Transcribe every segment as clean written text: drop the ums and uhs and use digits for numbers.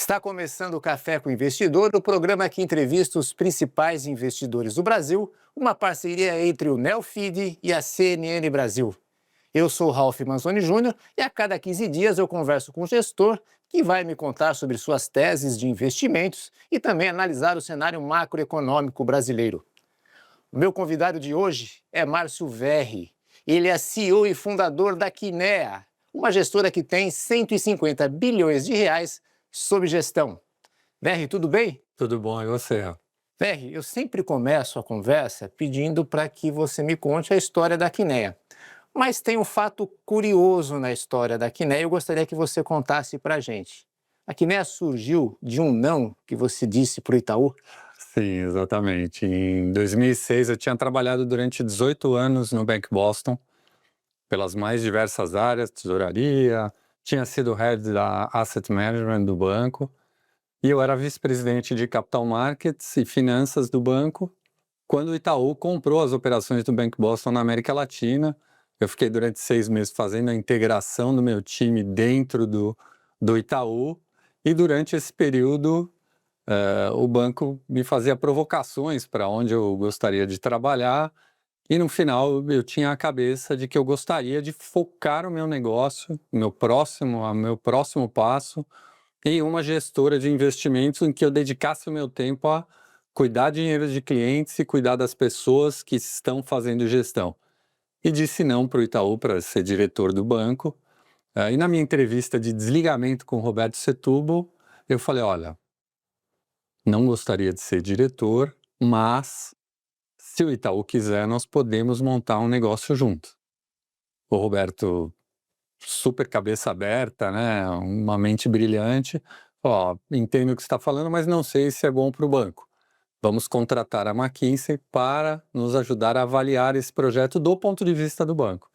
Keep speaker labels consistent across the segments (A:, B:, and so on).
A: Está começando o Café com o Investidor, o programa que entrevista os principais investidores do Brasil, uma parceria entre o Neofeed e a CNN Brasil. Eu sou Ralph Manzoni Júnior e a cada 15 dias eu converso com um gestor que vai me contar sobre suas teses de investimentos e também analisar o cenário macroeconômico brasileiro. O meu convidado de hoje é Márcio Verri. Ele é CEO e fundador da Kinea, uma gestora que tem 150 bilhões de reais sob gestão. Verri, tudo bem?
B: Tudo bom, e você?
A: Verri, eu sempre começo a conversa pedindo para que você me conte a história da Kinea. Mas tem um fato curioso na história da Kinea e eu gostaria que você contasse para a gente. A Kinea surgiu de um não que você disse para o Itaú?
B: Sim, exatamente. Em 2006 eu tinha trabalhado durante 18 anos no Bank Boston, pelas mais diversas áreas, tesouraria, tinha sido head da Asset Management do banco, e eu era vice-presidente de Capital Markets e Finanças do banco, quando o Itaú comprou as operações do Bank Boston na América Latina. Eu fiquei durante 6 meses fazendo a integração do meu time dentro do Itaú, e durante esse período o banco me fazia provocações para onde eu gostaria de trabalhar, e no final eu tinha a cabeça de que eu gostaria de focar o meu negócio, meu próximo passo, em uma gestora de investimentos em que eu dedicasse o meu tempo a cuidar de dinheiro de clientes e cuidar das pessoas que estão fazendo gestão. E disse não para o Itaú para ser diretor do banco. E na minha entrevista de desligamento com o Roberto Setúbal, eu falei, olha, não gostaria de ser diretor, mas se o Itaú quiser, nós podemos montar um negócio junto. O Roberto, super cabeça aberta, né, uma mente brilhante, ó, entendo o que você está falando, mas não sei se é bom para o banco. Vamos contratar a McKinsey para nos ajudar a avaliar esse projeto do ponto de vista do banco.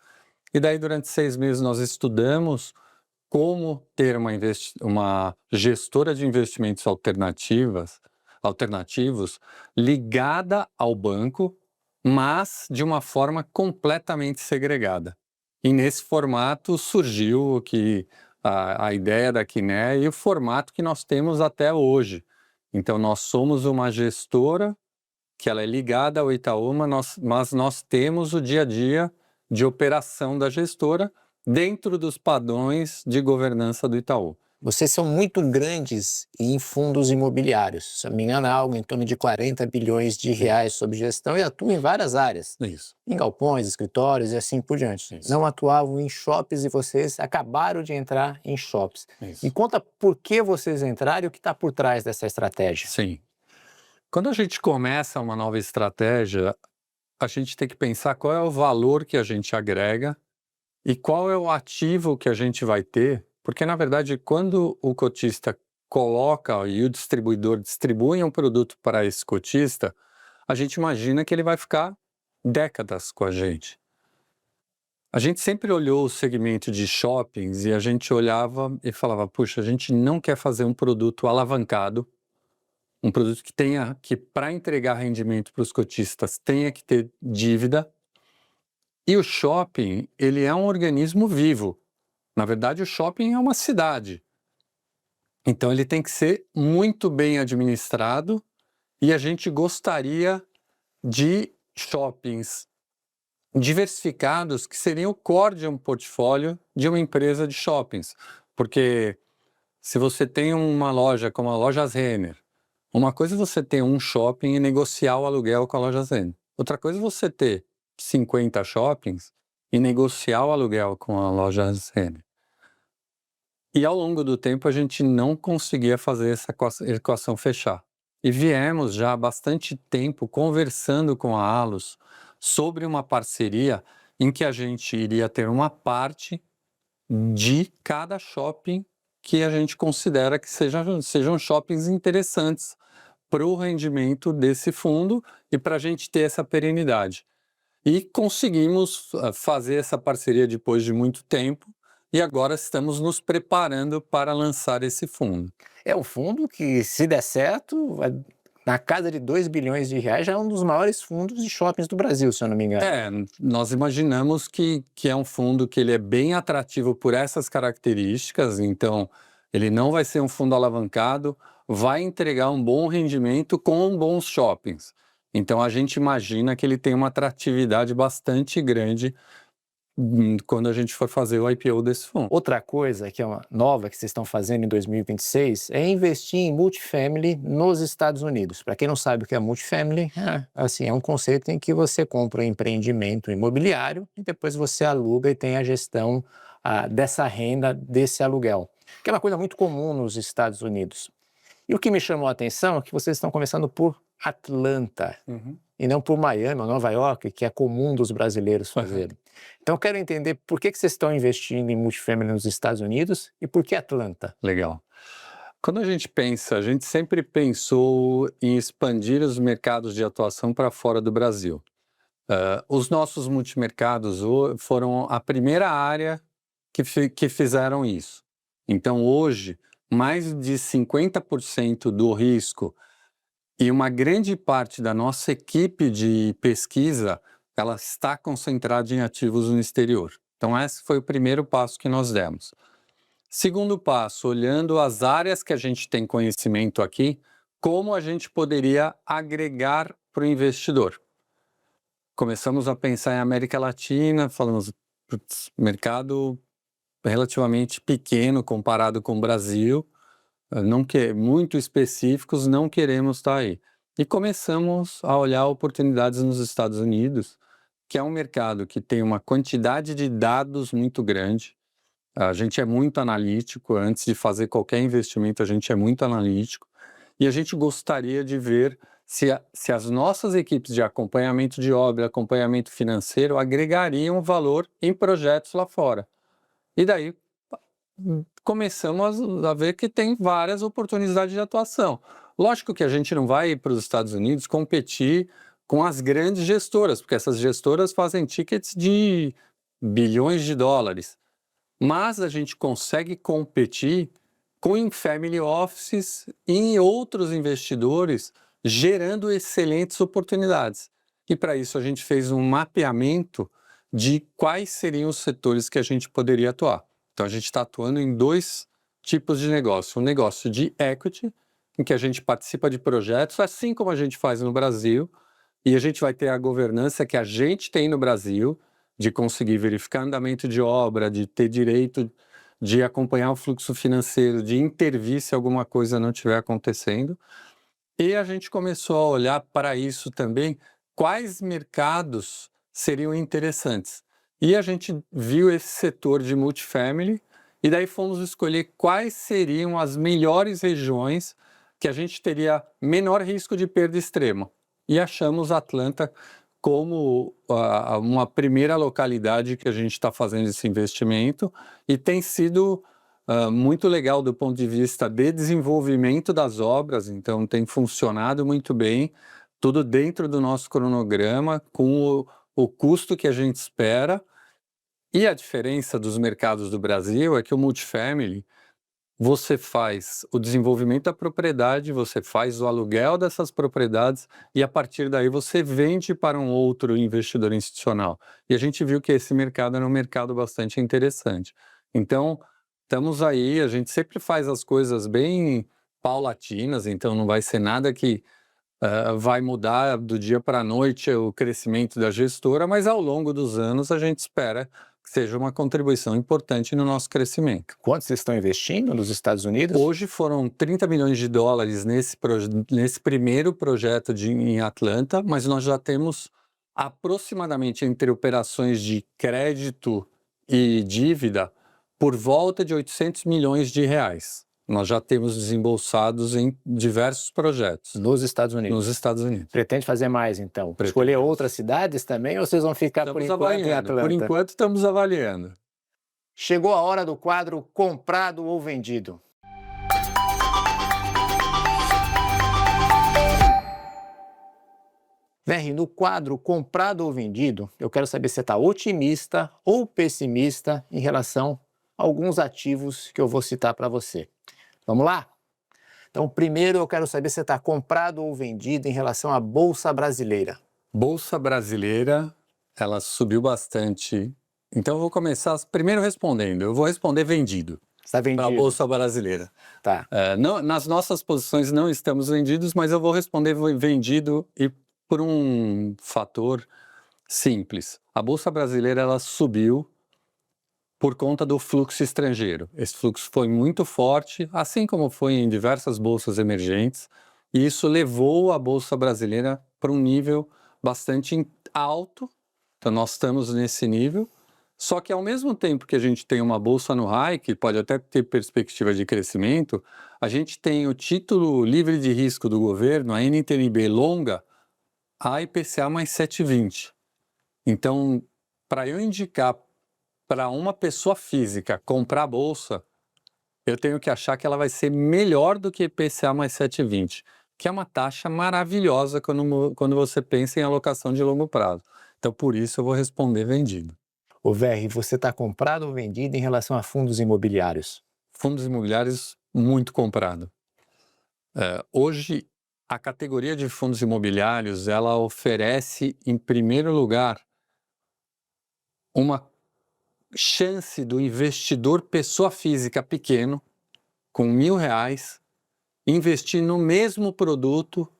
B: E daí, durante 6 meses, nós estudamos como ter uma gestora de investimentos alternativos ligada ao banco, mas de uma forma completamente segregada. E nesse formato surgiu a ideia da Kinea e o formato que nós temos até hoje. Então nós somos uma gestora que ela é ligada ao Itaú, mas nós temos o dia a dia de operação da gestora dentro dos padrões de governança do Itaú.
A: Vocês são muito grandes em fundos imobiliários. Se não me engano, é algo em torno de 40 bilhões de reais sob gestão e atuam em várias áreas.
B: Isso.
A: Em galpões, escritórios e assim por diante.
B: Isso.
A: Não atuavam em shoppings e vocês acabaram de entrar em shoppings.
B: Isso.
A: Me conta por que vocês entraram e o que está por trás dessa estratégia.
B: Sim. Quando a gente começa uma nova estratégia, a gente tem que pensar qual é o valor que a gente agrega e qual é o ativo que a gente vai ter, porque na verdade quando o cotista coloca e o distribuidor distribui um produto para esse cotista, a gente imagina que ele vai ficar décadas com a gente. A gente sempre olhou o segmento de shoppings e a gente olhava e falava, puxa, a gente não quer fazer um produto alavancado, um produto que para entregar rendimento para os cotistas tenha que ter dívida. E o shopping, ele é um organismo vivo. Na verdade, o shopping é uma cidade. Então, ele tem que ser muito bem administrado e a gente gostaria de shoppings diversificados que seriam o core de um portfólio de uma empresa de shoppings. Porque se você tem uma loja como a Lojas Renner, uma coisa é você ter um shopping e negociar o aluguel com a Lojas Renner. Outra coisa é você ter 50 shoppings e negociar o aluguel com a Lojas Renner. E ao longo do tempo a gente não conseguia fazer essa equação fechar. E viemos já há bastante tempo conversando com a Allos sobre uma parceria em que a gente iria ter uma parte de cada shopping que a gente considera que sejam shoppings interessantes para o rendimento desse fundo e para a gente ter essa perenidade. E conseguimos fazer essa parceria depois de muito tempo e agora estamos nos preparando para lançar esse fundo.
A: É um fundo que, se der certo, vai na casa de 2 bilhões de reais, já é um dos maiores fundos de shoppings do Brasil, se eu não me engano.
B: Nós imaginamos que é um fundo que ele é bem atrativo por essas características, então Ele não vai ser um fundo alavancado, vai entregar um bom rendimento com bons shoppings. Então a gente imagina que ele tem uma atratividade bastante grande quando a gente for fazer o IPO desse fundo.
A: Outra coisa que é uma nova que vocês estão fazendo em 2026 é investir em multifamily nos Estados Unidos. Para quem não sabe o que é multifamily, assim, é um conceito em que você compra um empreendimento imobiliário e depois você aluga e tem a gestão dessa renda, desse aluguel, que é uma coisa muito comum nos Estados Unidos. E o que me chamou a atenção é que vocês estão começando por Atlanta e não por Miami ou Nova York, que é comum dos brasileiros fazerem. Então, eu quero entender por que vocês estão investindo em multifamily nos Estados Unidos e por que Atlanta?
B: Legal. Quando a gente pensa, a gente sempre pensou em expandir os mercados de atuação para fora do Brasil. Os nossos multimercados foram a primeira área que fizeram isso. Então, hoje, mais de 50% do risco e uma grande parte da nossa equipe de pesquisa, ela está concentrada em ativos no exterior. Então, esse foi o primeiro passo que nós demos. Segundo passo, olhando as áreas que a gente tem conhecimento aqui, como a gente poderia agregar para o investidor. Começamos a pensar em América Latina, falamos, mercado relativamente pequeno comparado com o Brasil, muito específicos, não queremos estar aí. E começamos a olhar oportunidades nos Estados Unidos, que é um mercado que tem uma quantidade de dados muito grande. A gente é muito analítico, antes de fazer qualquer investimento, a gente é muito analítico, e a gente gostaria de ver se as nossas equipes de acompanhamento de obra, acompanhamento financeiro, agregariam valor em projetos lá fora. E daí começamos a ver que tem várias oportunidades de atuação. Lógico que a gente não vai para os Estados Unidos competir com as grandes gestoras, porque essas gestoras fazem tickets de bilhões de dólares. Mas a gente consegue competir com family offices e outros investidores gerando excelentes oportunidades. E para isso a gente fez um mapeamento de quais seriam os setores que a gente poderia atuar. Então a gente está atuando em dois tipos de negócio. Um negócio de equity, em que a gente participa de projetos, assim como a gente faz no Brasil, e a gente vai ter a governança que a gente tem no Brasil, de conseguir verificar andamento de obra, de ter direito de acompanhar o fluxo financeiro, de intervir se alguma coisa não estiver acontecendo. E a gente começou a olhar para isso também, quais mercados seriam interessantes. E a gente viu esse setor de multifamily, e daí fomos escolher quais seriam as melhores regiões que a gente teria menor risco de perda extrema. E achamos Atlanta como uma primeira localidade que a gente está fazendo esse investimento, e tem sido muito legal do ponto de vista de desenvolvimento das obras, então tem funcionado muito bem, tudo dentro do nosso cronograma, com o custo que a gente espera. E a diferença dos mercados do Brasil é que o multifamily, você faz o desenvolvimento da propriedade, você faz o aluguel dessas propriedades e a partir daí você vende para um outro investidor institucional. E a gente viu que esse mercado era um mercado bastante interessante. Então, estamos aí, a gente sempre faz as coisas bem paulatinas, então não vai ser nada que vai mudar do dia para a noite o crescimento da gestora, mas ao longo dos anos a gente espera que seja uma contribuição importante no nosso crescimento.
A: Quanto vocês estão investindo nos Estados Unidos?
B: Hoje foram 30 milhões de dólares nesse primeiro projeto em Atlanta, mas nós já temos aproximadamente, entre operações de crédito e dívida, por volta de 800 milhões de reais. Nós já temos desembolsados em diversos projetos.
A: Nos Estados Unidos?
B: Nos Estados Unidos.
A: Pretende fazer mais, então? Escolher outras cidades também, ou vocês vão ficar por enquanto em Atlanta?
B: Por enquanto estamos avaliando.
A: Chegou a hora do quadro Comprado ou Vendido. Verri, no quadro Comprado ou Vendido, eu quero saber se você está otimista ou pessimista em relação a alguns ativos que eu vou citar para você. Vamos lá? Então, primeiro eu quero saber se você está comprado ou vendido em relação à Bolsa Brasileira.
B: Bolsa Brasileira, ela subiu bastante. Então, eu vou começar primeiro respondendo. Eu vou responder vendido.
A: Está
B: para a
A: vendido.
B: Bolsa Brasileira.
A: Tá.
B: Nas nossas posições não estamos vendidos, mas eu vou responder vendido e por um fator simples. A Bolsa Brasileira ela subiu por conta do fluxo estrangeiro. Esse fluxo foi muito forte, assim como foi em diversas bolsas emergentes, e isso levou a Bolsa Brasileira para um nível bastante alto. Então nós estamos nesse nível, só que ao mesmo tempo que a gente tem uma bolsa no high, que pode até ter perspectiva de crescimento, a gente tem o título livre de risco do governo, a NTNB longa, a IPCA mais 7,20. Então, para eu indicar para uma pessoa física comprar a bolsa, eu tenho que achar que ela vai ser melhor do que IPCA mais 7,20, que é uma taxa maravilhosa quando você pensa em alocação de longo prazo. Então, por isso eu vou responder vendido.
A: Ô, VR, você está comprado ou vendido em relação a fundos imobiliários?
B: Fundos imobiliários, muito comprado. Hoje, a categoria de fundos imobiliários, ela oferece, em primeiro lugar, uma chance do investidor pessoa física pequeno, com R$1.000, investir no mesmo produto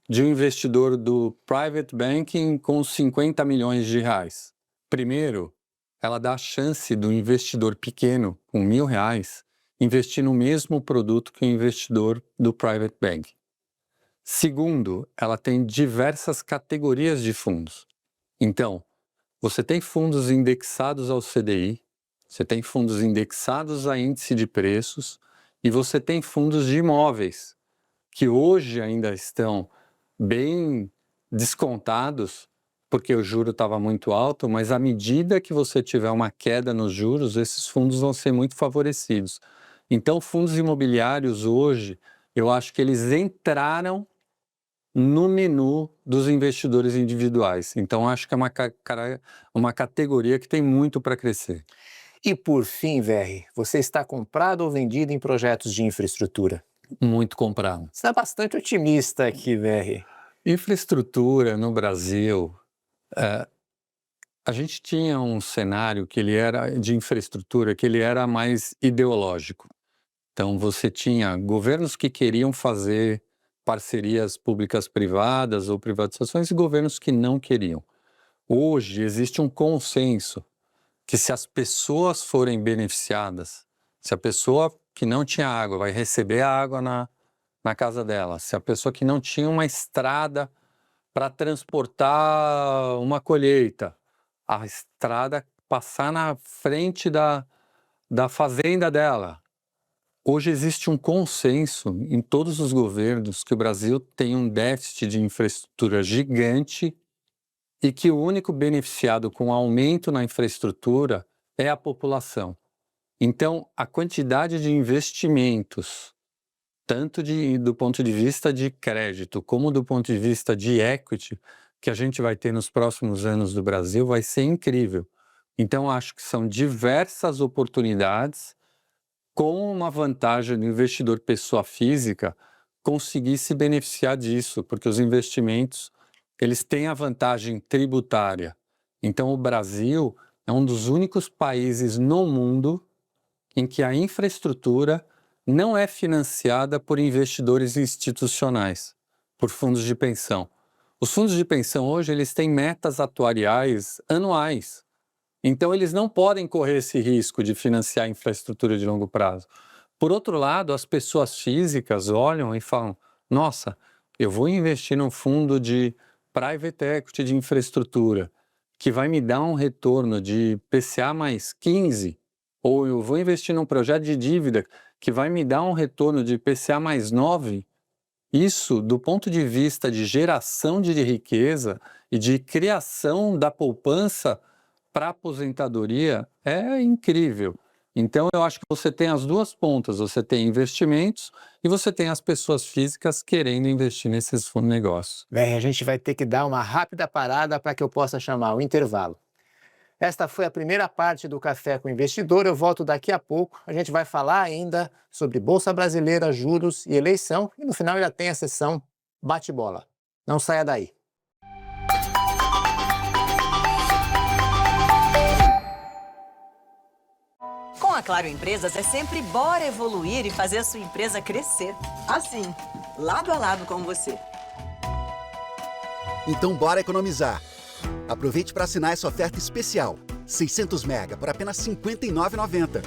B: de um investidor do private banking com 50 milhões de reais. Primeiro, ela dá a chance do investidor pequeno, com R$1.000, investir no mesmo produto que o investidor do private banking. Segundo, ela tem diversas categorias de fundos. Então, você tem fundos indexados ao CDI, você tem fundos indexados a índice de preços e você tem fundos de imóveis, que hoje ainda estão bem descontados, porque o juro estava muito alto, mas à medida que você tiver uma queda nos juros, esses fundos vão ser muito favorecidos. Então, fundos imobiliários hoje, eu acho que eles entraram no menu dos investidores individuais. Então, acho que é uma categoria que tem muito para crescer.
A: E por fim, VR, você está comprado ou vendido em projetos de infraestrutura?
B: Muito comprado.
A: Você está bastante otimista aqui, VR.
B: Infraestrutura no Brasil, a gente tinha um cenário que ele era de infraestrutura, que ele era mais ideológico. Então, você tinha governos que queriam fazer parcerias públicas-privadas ou privatizações e governos que não queriam. Hoje, existe um consenso que se as pessoas forem beneficiadas, se a pessoa que não tinha água vai receber a água na casa dela, se a pessoa que não tinha uma estrada para transportar uma colheita, a estrada passar na frente da fazenda dela. Hoje existe um consenso em todos os governos que o Brasil tem um déficit de infraestrutura gigante e que o único beneficiado com o aumento na infraestrutura é a população. Então, a quantidade de investimentos, tanto do ponto de vista de crédito como do ponto de vista de equity, que a gente vai ter nos próximos anos do Brasil, vai ser incrível. Então, acho que são diversas oportunidades com uma vantagem do investidor pessoa física conseguir se beneficiar disso, porque os investimentos eles têm a vantagem tributária. Então, o Brasil é um dos únicos países no mundo em que a infraestrutura não é financiada por investidores institucionais, por fundos de pensão. Os fundos de pensão hoje eles têm metas atuariais anuais. Então, eles não podem correr esse risco de financiar infraestrutura de longo prazo. Por outro lado, as pessoas físicas olham e falam, nossa, eu vou investir num fundo de private equity de infraestrutura, que vai me dar um retorno de PCA mais 15, ou eu vou investir num projeto de dívida que vai me dar um retorno de PCA mais 9. Isso, do ponto de vista de geração de riqueza e de criação da poupança para a aposentadoria, é incrível. Então, eu acho que você tem as duas pontas, você tem investimentos e você tem as pessoas físicas querendo investir nesses fundos de negócios.
A: Bem, a gente vai ter que dar uma rápida parada para que eu possa chamar o intervalo. Esta foi a primeira parte do Café com o Investidor. Eu volto daqui a pouco. A gente vai falar ainda sobre Bolsa Brasileira, juros e eleição. E no final ainda tem a sessão bate-bola. Não saia daí.
C: Com a Claro Empresas é sempre bora evoluir e fazer a sua empresa crescer. Assim, lado a lado com você.
D: Então bora economizar. Aproveite para assinar essa oferta especial. 600 mega por apenas R$ 59,90.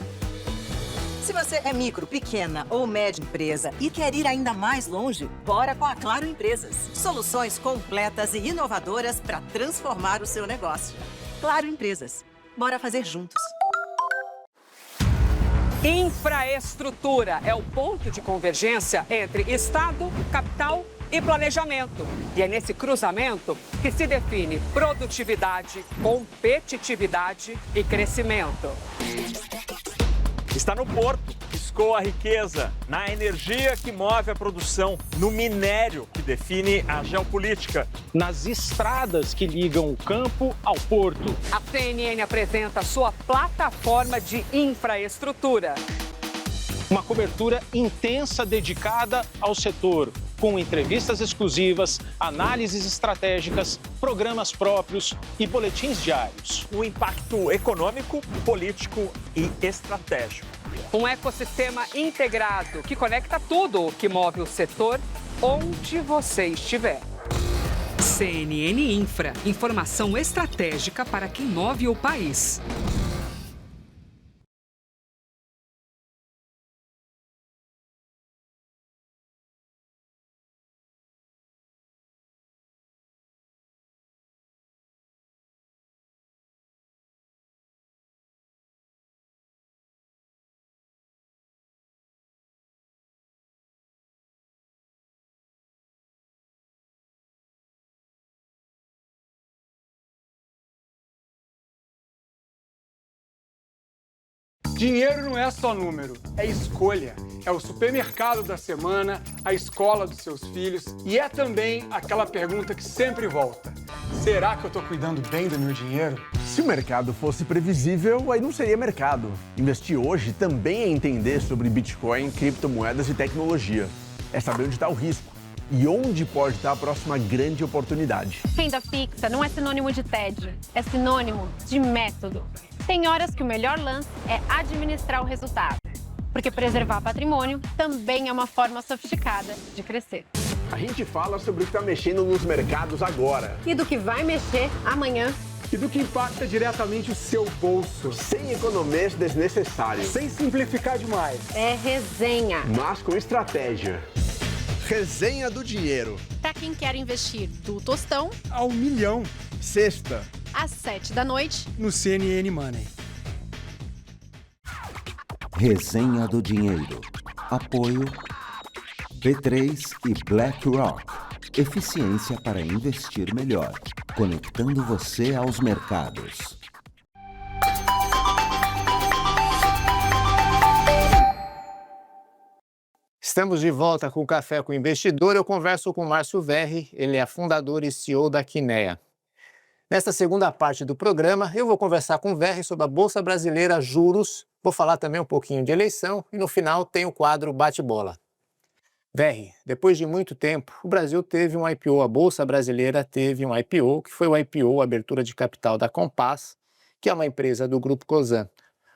C: Se você é micro, pequena ou média empresa e quer ir ainda mais longe, bora com a Claro Empresas. Soluções completas e inovadoras para transformar o seu negócio. Claro Empresas. Bora fazer juntos.
E: Infraestrutura é o ponto de convergência entre Estado, capital e planejamento. E é nesse cruzamento que se define produtividade, competitividade e crescimento.
F: Está no porto, que escoa a riqueza, na energia que move a produção, no minério que define a geopolítica,
G: nas estradas que ligam o campo ao porto.
E: A CNN apresenta sua plataforma de infraestrutura.
G: Uma cobertura intensa dedicada ao setor, com entrevistas exclusivas, análises estratégicas, programas próprios e boletins diários.
F: O impacto econômico, político e estratégico.
E: Um ecossistema integrado que conecta tudo o que move o setor onde você estiver. CNN Infra, informação estratégica para quem move o país.
H: Dinheiro não é só número, é escolha. É o supermercado da semana, a escola dos seus filhos e é também aquela pergunta que sempre volta. Será que eu estou cuidando bem do meu dinheiro?
I: Se o mercado fosse previsível, aí não seria mercado. Investir hoje também é entender sobre Bitcoin, criptomoedas e tecnologia. É saber onde está o risco e onde pode estar a próxima grande oportunidade.
J: Renda fixa não é sinônimo de tédio, é sinônimo de método. Tem horas que o melhor lance é administrar o resultado, porque preservar patrimônio também é uma forma sofisticada de crescer.
I: A gente fala sobre o que está mexendo nos mercados agora.
J: E do que vai mexer amanhã.
H: E do que impacta diretamente o seu bolso.
I: Sem economias desnecessárias.
H: Sem simplificar demais.
J: É resenha.
I: Mas com estratégia. Resenha do dinheiro.
J: Para quem quer investir do tostão
H: ao milhão.
I: Sexta,
J: às 7 da noite,
H: no CNN Money.
K: Resenha do dinheiro. Apoio B3 e BlackRock. Eficiência para investir melhor, conectando você aos mercados.
A: Estamos de volta com o Café com o Investidor. Eu converso com o Márcio Verri, ele é fundador e CEO da Kinea. Nesta segunda parte do programa, eu vou conversar com o Verri sobre a Bolsa Brasileira Juros, vou falar também um pouquinho de eleição e no final tem o quadro Bate-Bola. Verri, depois de muito tempo, o Brasil teve um IPO, a Bolsa Brasileira teve um IPO, que foi o IPO, abertura de capital da Compass, que é uma empresa do Grupo Cosan.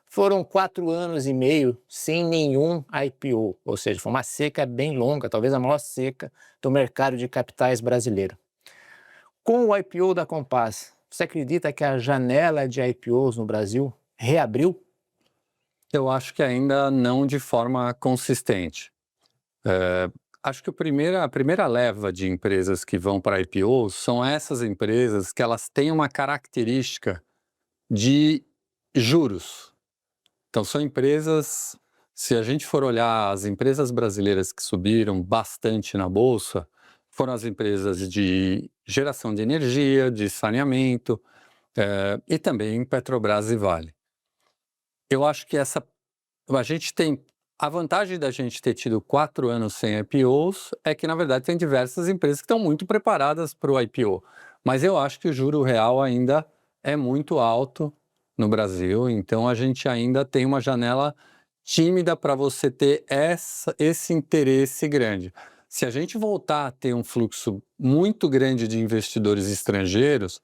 A: Foram 4 anos e meio sem nenhum IPO, ou seja, foi uma seca bem longa, talvez a maior seca do mercado de capitais brasileiro. Com o IPO da Compass, você acredita que a janela de IPOs no Brasil reabriu?
B: Eu acho que ainda não de forma consistente. Acho que a primeira leva de empresas que vão para IPOs são essas empresas que elas têm uma característica de juros. Então, são empresas, se a gente for olhar as empresas brasileiras que subiram bastante na Bolsa, foram as empresas de geração de energia, de saneamento e também Petrobras e Vale. Eu acho que a vantagem da gente ter tido 4 anos sem IPOs é que, na verdade, tem diversas empresas que estão muito preparadas para o IPO. Mas eu acho que o juro real ainda é muito alto no Brasil, então a gente ainda tem uma janela tímida para você ter esse interesse grande. Se a gente voltar a ter um fluxo muito grande de investidores estrangeiros,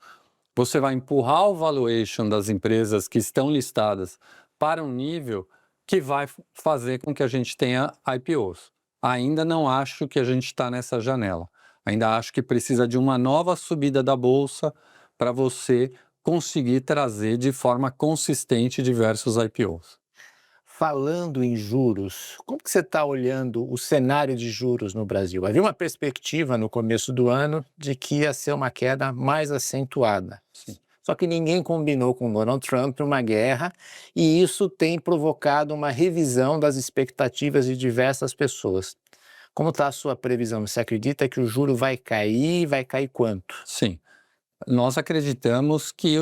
B: você vai empurrar o valuation das empresas que estão listadas para um nível que vai fazer com que a gente tenha IPOs. Ainda não acho que a gente está nessa janela. Ainda acho que precisa de uma nova subida da Bolsa para você conseguir trazer de forma consistente diversos IPOs.
A: Falando em juros, como que você está olhando o cenário de juros no Brasil? Havia uma perspectiva no começo do ano de que ia ser uma queda mais acentuada.
B: Sim.
A: Só que ninguém combinou com Donald Trump uma guerra e isso tem provocado uma revisão das expectativas de diversas pessoas. Como está a sua previsão? Você acredita que o juro vai cair? Vai cair quanto?
B: Sim. Nós acreditamos que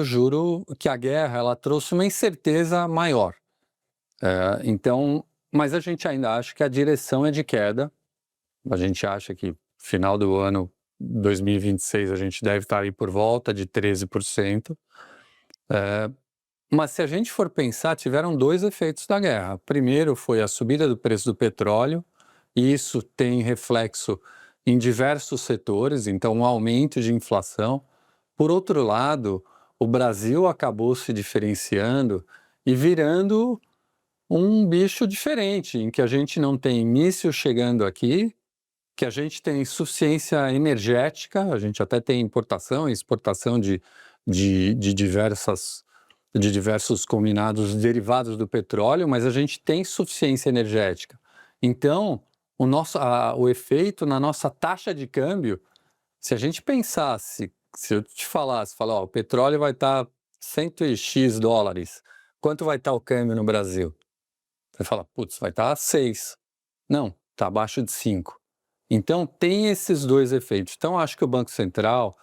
B: que a guerra, ela trouxe uma incerteza maior. Mas a gente ainda acha que a direção é de queda. A gente acha que final do ano 2026 a gente deve estar aí por volta de 13%. Mas se a gente for pensar, tiveram dois efeitos da guerra. Primeiro foi a subida do preço do petróleo, e isso tem reflexo em diversos setores, então um aumento de inflação. Por outro lado, o Brasil acabou se diferenciando e virando um bicho diferente, em que a gente não tem míssil chegando aqui, que a gente tem suficiência energética, a gente até tem importação e exportação de diversos combinados derivados do petróleo, mas a gente tem suficiência energética. Então, o efeito na nossa taxa de câmbio, se a gente pensasse, se eu te falasse, o petróleo vai estar 100 e X dólares, quanto vai estar o câmbio no Brasil? Você fala, putz, vai estar 6. Não, está abaixo de 5. Então, tem esses dois efeitos. Então, acho que o Banco Central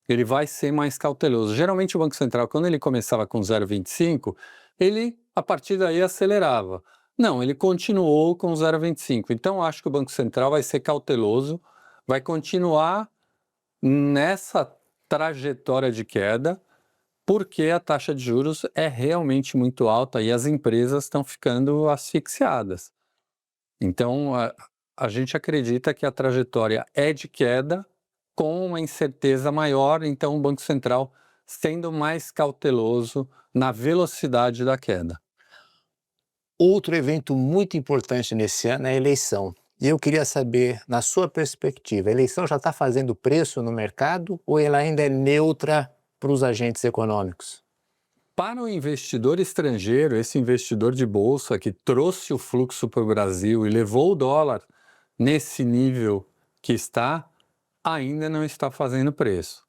B: ele vai ser mais cauteloso. Geralmente, o Banco Central, quando ele começava com 0,25, ele, a partir daí, acelerava. Não, ele continuou com 0,25. Então, acho que o Banco Central vai ser cauteloso, vai continuar nessa trajetória de queda, porque a taxa de juros é realmente muito alta e as empresas estão ficando asfixiadas. Então, a gente acredita que a trajetória é de queda com uma incerteza maior, então o Banco Central sendo mais cauteloso na velocidade da queda.
A: Outro evento muito importante nesse ano é a eleição. E eu queria saber, na sua perspectiva, a eleição já está fazendo preço no mercado ou ela ainda é neutra para os agentes econômicos?
B: Para o investidor estrangeiro, esse investidor de bolsa que trouxe o fluxo para o Brasil e levou o dólar nesse nível que está, ainda não está fazendo preço.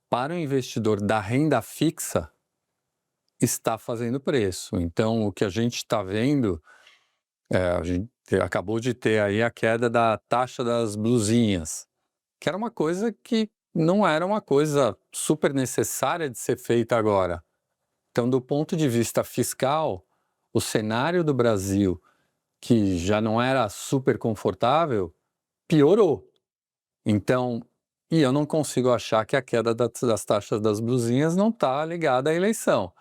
B: Para o investidor da renda fixa, está fazendo preço. Então, o que a gente está vendo, a gente acabou de ter aí a queda da taxa das blusinhas, que era uma coisa que não era uma coisa super necessária de ser feita agora. Então, do ponto de vista fiscal, o cenário do Brasil, que já não era super confortável, piorou. Então, e eu não consigo achar que a queda das taxas das blusinhas não está ligada à eleição.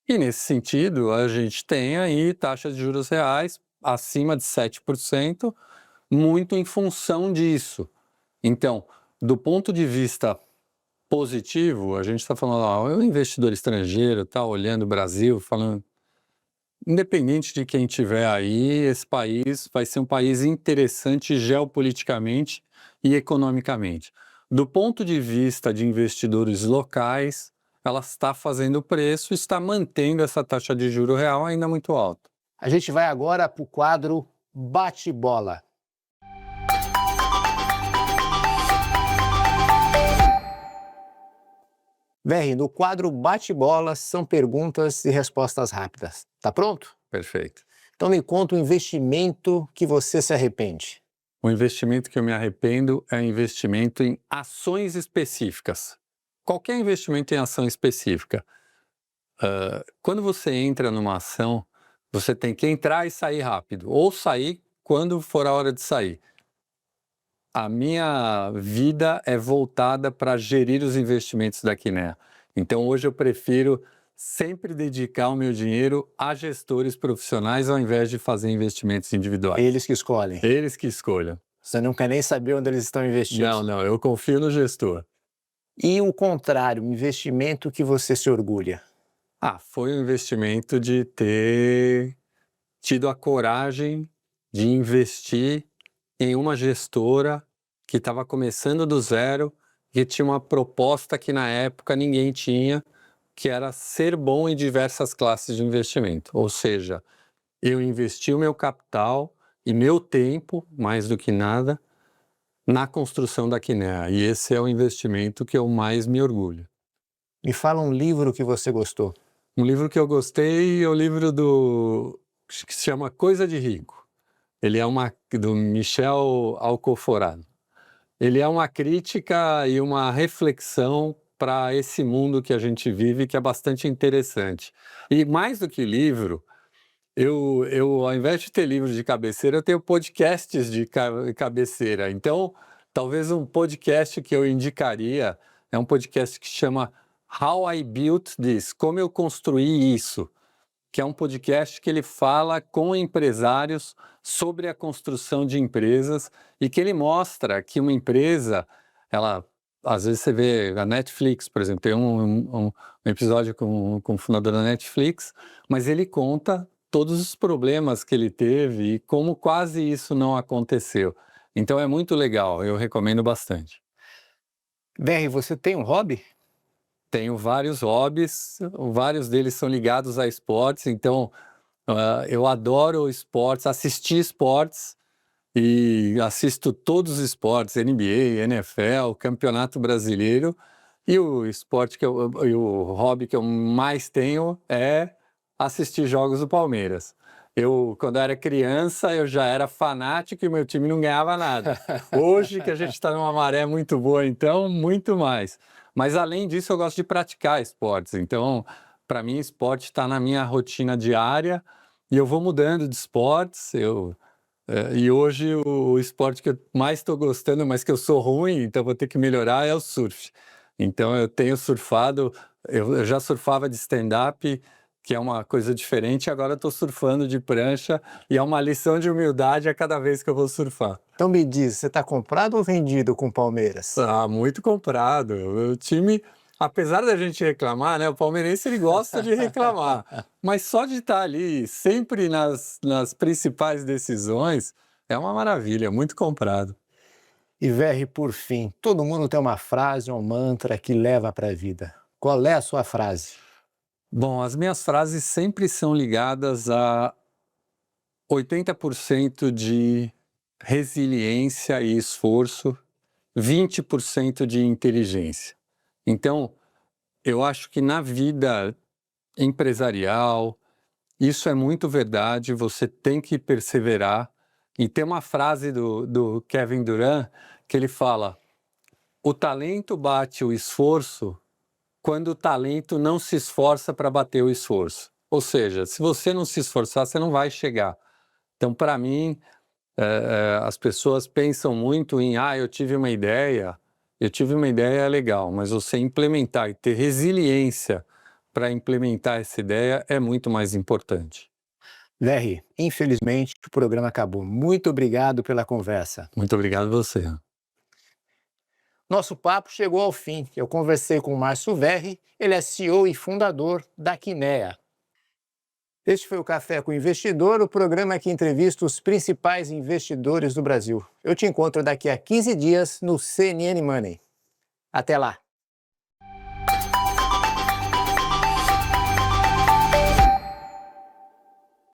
B: E nesse sentido, a gente tem aí taxas de juros reais acima de 7%, muito em função disso. Então, do ponto de vista positivo, a gente está falando, o investidor estrangeiro está olhando o Brasil, falando, independente de quem tiver aí, esse país vai ser um país interessante geopoliticamente e economicamente. Do ponto de vista de investidores locais, ela está fazendo preço, está mantendo essa taxa de juro real ainda muito alta.
A: A gente vai agora para o quadro Bate-Bola. Verri, no quadro Bate-Bola são perguntas e respostas rápidas. Tá pronto?
B: Perfeito.
A: Então me conta um investimento que você se arrepende.
B: O investimento que eu me arrependo é investimento em ações específicas. Qualquer investimento em ação específica. Quando você entra numa ação, você tem que entrar e sair rápido, ou sair quando for a hora de sair. A minha vida é voltada para gerir os investimentos da Kinea. Então, hoje eu prefiro sempre dedicar o meu dinheiro a gestores profissionais ao invés de fazer investimentos individuais.
A: Eles que escolhem.
B: Eles que escolham.
A: Você não quer nem saber onde eles estão investindo.
B: Não, eu confio no gestor.
A: E o contrário, um investimento que você se orgulha?
B: Foi um investimento de ter tido a coragem de investir em uma gestora que estava começando do zero, que tinha uma proposta que na época ninguém tinha, que era ser bom em diversas classes de investimento. Ou seja, eu investi o meu capital e meu tempo, mais do que nada, na construção da Kinea. E esse é o investimento que eu mais me orgulho.
A: Me fala um livro que você gostou.
B: Um livro que eu gostei é o livro que se chama Coisa de Rico. Ele é do Michel Alcoforado. Ele é uma crítica e uma reflexão para esse mundo que a gente vive, que é bastante interessante. E mais do que livro, eu ao invés de ter livros de cabeceira, eu tenho podcasts de cabeceira. Então, talvez um podcast que eu indicaria é um podcast que chama How I Built This, Como Eu Construí Isso, que é um podcast que ele fala com empresários sobre a construção de empresas e que ele mostra que uma empresa, às vezes você vê a Netflix, por exemplo, tem um episódio com o fundador da Netflix, mas ele conta todos os problemas que ele teve e como quase isso não aconteceu. Então é muito legal, eu recomendo bastante.
A: Berry, você tem um hobby?
B: Tenho vários hobbies, vários deles são ligados a esportes, então eu adoro esportes, assistir esportes e assisto todos os esportes, NBA, NFL, Campeonato Brasileiro, e o hobby que eu mais tenho é assistir jogos do Palmeiras. Quando eu era criança, eu já era fanático e meu time não ganhava nada. Hoje que a gente está numa maré muito boa, então, muito mais. Mas, além disso, eu gosto de praticar esportes. Então, para mim, esporte está na minha rotina diária e eu vou mudando de esportes. E hoje, o esporte que eu mais estou gostando, mas que eu sou ruim, então vou ter que melhorar, é o surf. Então, eu tenho surfado, eu já surfava de stand-up, que é uma coisa diferente, agora estou surfando de prancha e é uma lição de humildade a cada vez que eu vou surfar.
A: Então me diz, você está comprado ou vendido com o Palmeiras?
B: Muito comprado. O time, apesar da gente reclamar, né, o palmeirense ele gosta de reclamar, mas só de estar ali sempre nas principais decisões é uma maravilha, muito comprado.
A: E Berry, por fim, todo mundo tem uma frase ou um mantra que leva para a vida. Qual é a sua frase?
B: Bom, as minhas frases sempre são ligadas a 80% de resiliência e esforço, 20% de inteligência. Então, eu acho que na vida empresarial, isso é muito verdade, você tem que perseverar. E tem uma frase do Kevin Durant que ele fala: o talento bate o esforço quando o talento não se esforça para bater o esforço. Ou seja, se você não se esforçar, você não vai chegar. Então, para mim, as pessoas pensam muito em eu tive uma ideia legal, mas você implementar e ter resiliência para implementar essa ideia é muito mais importante.
A: Berry, infelizmente o programa acabou. Muito obrigado pela conversa.
B: Muito obrigado a você.
A: Nosso papo chegou ao fim. Eu conversei com o Márcio Berry, ele é CEO e fundador da Kinea. Este foi o Café com o Investidor, o programa que entrevista os principais investidores do Brasil. Eu te encontro daqui a 15 dias no CNN Money. Até lá!